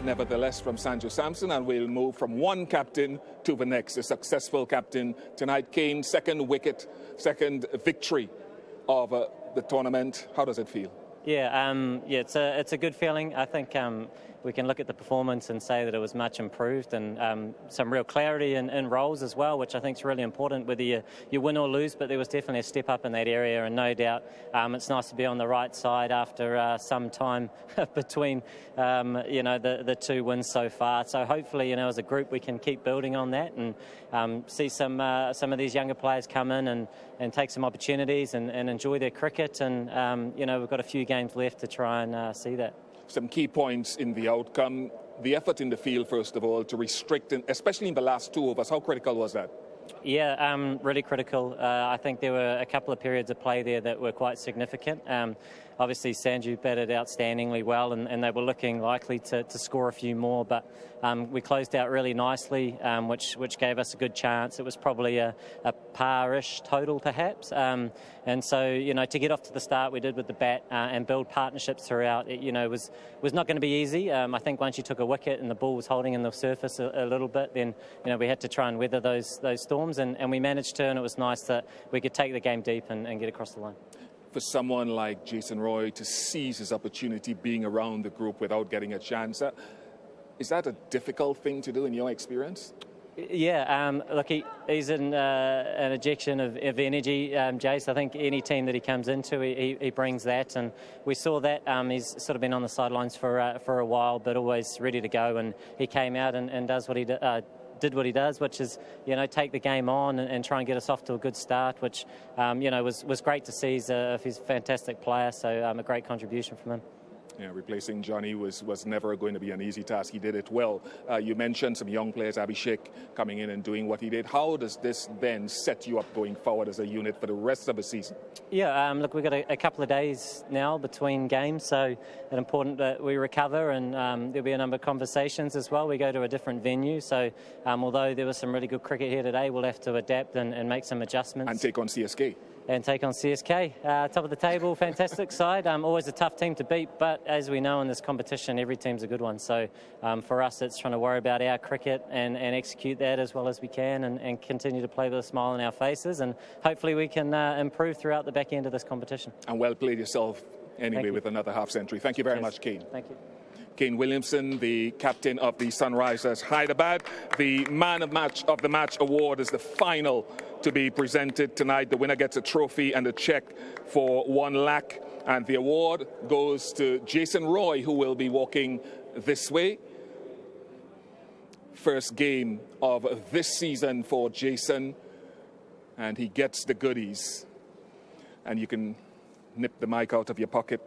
nevertheless, from Sanju Samson, and we'll move from one captain to the next, a successful captain. Tonight, Kane, second wicket, second victory of the tournament. How does it feel? Yeah, it's a good feeling. I think we can look at the performance and say that it was much improved, and some real clarity in roles as well, which I think is really important, whether you win or lose. But there was definitely a step up in that area, and no doubt it's nice to be on the right side after some time between the two wins so far. So hopefully, as a group, we can keep building on that and see some of these younger players come in and take some opportunities and enjoy their cricket. And we've got a few games left to try and see that. Some key points in the outcome. The effort in the field, first of all, to restrict, especially in the last 2 overs. How critical was that? Yeah, really critical. I think there were a couple of periods of play there that were quite significant. Obviously, Sanju batted outstandingly well, and they were looking likely to score a few more. But we closed out really nicely, which gave us a good chance. It was probably a par-ish total, perhaps. And so, to get off to the start we did with the bat and build partnerships throughout, it was not going to be easy. I think once you took a wicket and the ball was holding in the surface a little bit, then we had to try and weather those storms, and we managed to. And it was nice that we could take the game deep and get across the line. For someone like Jason Roy to seize his opportunity being around the group without getting a chance, is that a difficult thing to do in your experience? Yeah, look, he's an ejection of energy, Jace. I think any team that he comes into, he brings that, and we saw that. He's sort of been on the sidelines for a while, but always ready to go, and he came out and does what he did what he does, which is, take the game on and try and get us off to a good start, which, was great to see. He's a fantastic player, so a great contribution from him. Yeah, replacing Johnny was never going to be an easy task. He did it well. You mentioned some young players, Abhishek, coming in and doing what he did. How does this then set you up going forward as a unit for the rest of the season? Yeah, look, we've got a couple of days now between games, so it's important that we recover, and there'll be a number of conversations as well. We go to a different venue, so although there was some really good cricket here today, we'll have to adapt and make some adjustments. And take on CSK. And take on CSK. Top of the table, fantastic side. Always a tough team to beat, but as we know in this competition, every team's a good one. So for us, it's trying to worry about our cricket and execute that as well as we can, and continue to play with a smile on our faces. And hopefully we can improve throughout the back end of this competition. And well played yourself anyway with another half century. Thank you very much, Kane. Thank you. Kane Williamson, the captain of the Sunrisers Hyderabad. The Man of the Match award is the final to be presented tonight. The winner gets a trophy and a check for 1 lakh. And the award goes to Jason Roy, who will be walking this way. First game of this season for Jason. And he gets the goodies. And you can nip the mic out of your pocket.